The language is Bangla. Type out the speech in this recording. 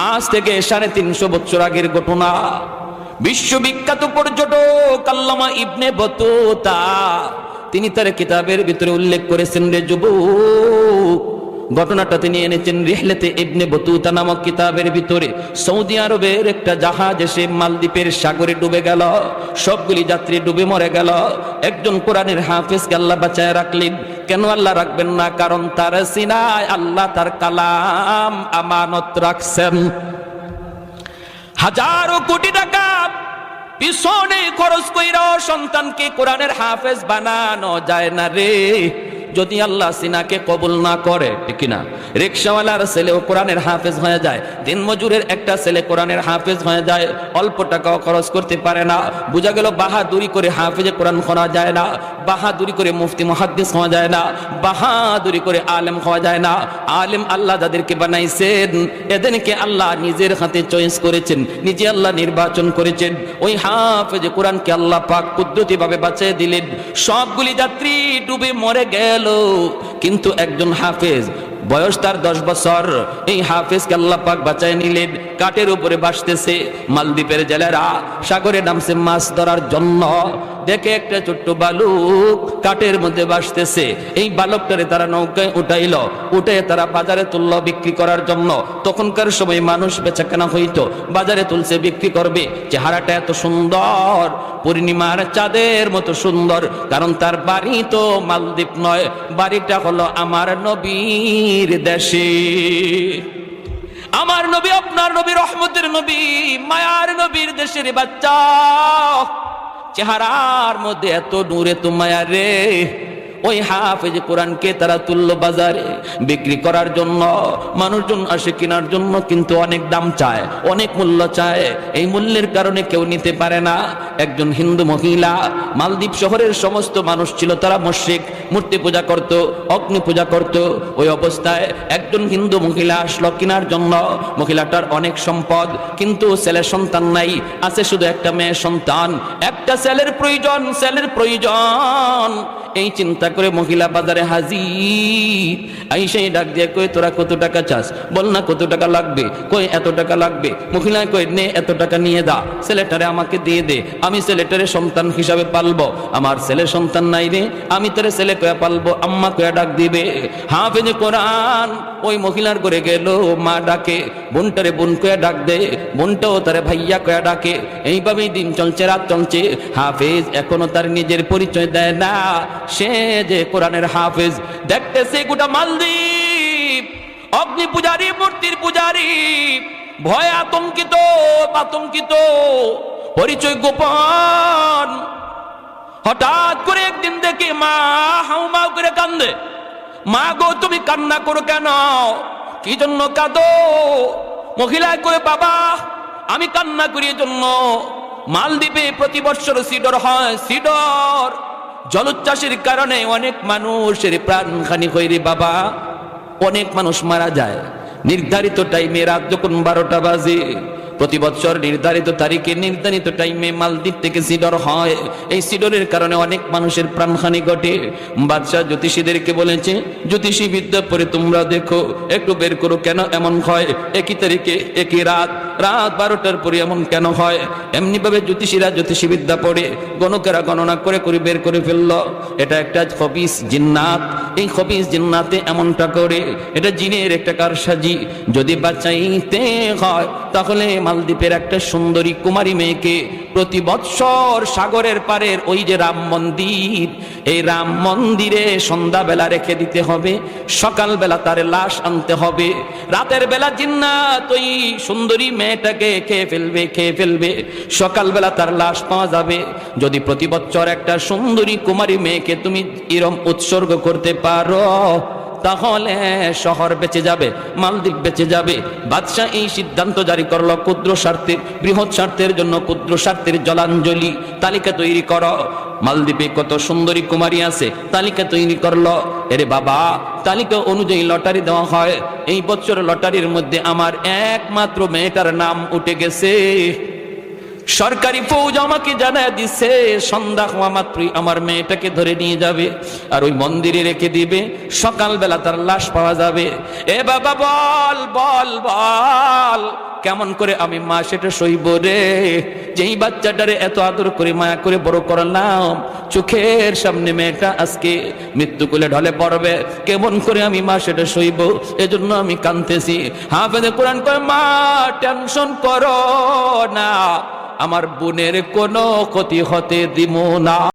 আজ থেকে 350 বছর আগের ঘটনা। বিশ্ববিখ্যাত পর্যটক আল্লামা ইবনে বতুতা তিনি তার কিতাবের ভিতরে উল্লেখ করেছেন, রে যুবক, ঘটনাটা তিনি এনেছেন রিহলাতে ইবনে বতুতা নামক কিতাবের ভিতরে। সৌদি আরবের একটা জাহাজ এসে মালদ্বীপের সাগরে ডুবে গেল, সবগুলি যাত্রী ডুবে মরে গেল। একজন কোরআনের হাফেজকে আল্লাহ বাঁচায় রাখলেন। কেন আল্লাহ রাখবেন না? কারণ তার সিনায় আল্লাহ তার কালাম আমানত রাখছেন। হাজারো কোটি টাকা পিছনে খরচ কইরা সন্তানকে কোরআনের হাফেজ বানানো যায় না রে, যদি আল্লাহ সিনাকে কবুল না করে। ঠিক না? রিকশাওয়ালার ছেলেও কোরআনের হাফেজ হয়ে যায়, দিনমজুরের একটা ছেলে কোরআনের হাফেজ হয়ে যায়, অল্প টাকাও খরচ করতে পারে না। বোঝা গেল বাহাদুরি করে হাফেজে কোরআন হওয়া যায় না, বাহাদুরি করে মুফতি মুহাদ্দিস হওয়া যায় না, বাহাদুরি করে আলেম হওয়া যায় না। আলেম আল্লাহ যাদেরকে বানাইছেন এদেরকে আল্লাহ নিজের হাতে চয়েস করেছেন, নিজে আল্লাহ নির্বাচন করেছেন। ওই হাফেজে কোরআনকে আল্লাহ পাক কুদরতি ভাবে বাঁচিয়ে দিলেন। সবগুলি যাত্রী ডুবে মরে গেল, কিন্তু একজন হাফেজ, বয়স তার 10 বছর, এই হাফেজকে আল্লাহ পাক বাঁচায় নিলেন। কাঠের উপরে ভাসতেছে, মালদ্বীপের জেলেরা সাগরে নামছে মাছ ধরার জন্য। দেখে একটা ছোট্ট বালক কাঠের মধ্যে ভাসতেছে, এই বালকটারে তারা নৌকায় উঠাইল, উঠে তারা বাজারে তুলল বিক্রি করার জন্য। তখনকার সময় মানুষ বেচাকেনা হইতো, বাজারে তুলছে বিক্রি করবে। চেহারাটা এত সুন্দর, পূর্ণিমার চাঁদের মতো সুন্দর, কারণ তার বাড়ি তো মালদ্বীপ নয়, বাড়িটা হলো আমার নবীর দেশে। আমার নবী, আপনার নবী, রহমতের নবী, মায়ার নবীর দেশের বাচ্চা। চেহারার মধ্যে এত নূর, এত মায়া রে। ওই হাফেজ কোরআনকে তারা তুললো বাজারে বিক্রি করার জন্য। মানুষজন আসে কেনার জন্য, কিন্তু অনেক দাম চায়, অনেক মূল্য চায়। এই মূল্যের কারণে কেউ নিতে পারে না। একজন হিন্দু মহিলা, মালদ্বীপ শহরের সমস্ত মানুষ ছিল তারা মুশরিক, মূর্তি পূজা করত, অগ্নি পূজা করত। ওই অবস্থায় একজন হিন্দু মহিলা আসলো কেনার জন্য। মহিলাটার অনেক সম্পদ, কিন্তু ছেলে সন্তান নাই, আছে শুধু একটা মেয়ে সন্তান। একটা ছেলের প্রয়োজন, ছেলের প্রয়োজন। এই চিন্তা করে মহিলা বাজারে হাজির। আইসাই ডাক দিয়ে কই, তোরা কত টাকা চাস? বল না কত টাকা লাগবে। কই এত টাকা লাগবে। মহিলা কই, নে এত টাকা নিয়ে দা, ছেলেটারে আমাকে দিয়ে দে, আমি ছেলেটারে সন্তান হিসাবে পালবো। আমার ছেলে সন্তান নাই রে, আমি তোরে ছেলে কয়া পালবো। আম্মা কয়া ডাক দিবে। হাফেজে কোরআন ওই মহিলার করে গেল, মা ডাকে, বোনটারে বোন কয়া ডাক দে, বোনটাও তারে ভাইয়া কয়া ডাকে। এইভাবেই দিন চলছে, রাত চলছে। হাফেজ এখনো তার নিজের পরিচয় দেয় না সে যে কোরআনের হাফেজ। দেখতেছে গোটা মালদ্বীপ অগ্নি পূজারী, মূর্তির পূজারী, ভয়ে আতঙ্কিত, আতঙ্কিত, পরিচয় গোপন। হঠাৎ করে একদিন দেখে মা হাউমাউ করে কান্দে। মা গো, তুমি কান্না করো কেন? কি জন্য কাঁদো? মহিলা কয়ে, বাবা আমি কান্না করি জন্য, মালদ্বীপে প্রতি বছর সিডর হয়, সিডর জলোচ্ছ্বাসের কারণে অনেক মানুষের প্রাণহানি হয় রে বাবা, অনেক মানুষ মারা যায়। নির্ধারিত টাইমে, রাত যখন 12টা বাজে, প্রতি বছর নির্ধারিত তারিখে নির্ধারিত টাইমে মালদ্বীপ থেকে সিডর হয়। এই সিডরের কারণে অনেক মানুষের প্রাণহানি ঘটে। বাদশাহ জ্যোতিষীদেরকে বলেছে, জ্যোতিষী বিদ্যা পরে তোমরা দেখো, একটু বের করো কেন এমন হয়। একই তারিখে একই রাত, রাত 12টার পরে এমন কেন হয়? এমনি ভাবে জ্যোতিষীরা জ্যোতিষী বিদ্যা পড়ে, গণকেরা গণনা করে করে বের করে ফেললো। এটা একটা খবিস জিন্নাত। এই খবিস জিন্নাতে এমনটা করে, এটা জিনের একটা কারসাজি। যদি বাঁচাইতে হয় তাহলে মালদ্বীপের একটা সুন্দরী কুমারী মেয়েকে প্রতি বৎসর সাগরের পারের ওই যে রাম মন্দির, এই রাম মন্দিরে সন্ধ্যাবেলা রেখে দিতে হবে, সকালবেলা তার লাশ আনতে হবে। রাতের বেলা জিন্নাত ওই সুন্দরী মেয়েটাকে খেয়ে ফেলবে, খেয়ে ফেলবে, সকালবেলা তার লাশ পাওয়া যাবে। যদি প্রতি বৎসর একটা সুন্দরী কুমারী মেয়েকে তুমি এরম উৎসর্গ করতে পারো, তাহলে শহর বেঁচে যাবে, মালদ্বীপ বেঁচে যাবে। বাদশাহ এই সিদ্ধান্ত জারি করলো, ক্ষুদ্র স্বার্থের, বৃহৎ স্বার্থের জন্য ক্ষুদ্র স্বার্থের জলাঞ্জলি তালিকা তৈরি করো। মালদ্বীপে কত সুন্দরী কুমারী আছে তালিকা তৈরি করলো। এরে বাবা, তালিকা অনুযায়ী লটারি দেওয়া হয়। এই বছর লটারির মধ্যে আমার একমাত্র মেয়েটার নাম উঠে গেছে। সরকারি ফৌজ আমাকে জানায় দিচ্ছে, সন্ধ্যা হওয়া মাত্রই আমার মেয়েটাকে ধরে নিয়ে যাবে আর ওই মন্দিরে রেখে দিবে, সকালবেলা তার লাশ পাওয়া যাবে। এ বাবা বল বল বল, কেমন করে আমি মা সেটা সইব রে। যেই বাচ্চাটারে এত আদর করে মায়া করে বড় করলাম, চোখের সামনে মেয়েটা আজকে মৃত্যু কোলে ঢলে পড়বে, কেমন করে আমি মা সেটা সইব। এজন্য আমি কাঁদতেছি। হাফেজে কোরআন কয়, মা টেনশন করো না, আমার বোনের কোনো ক্ষতি হতে দিব না।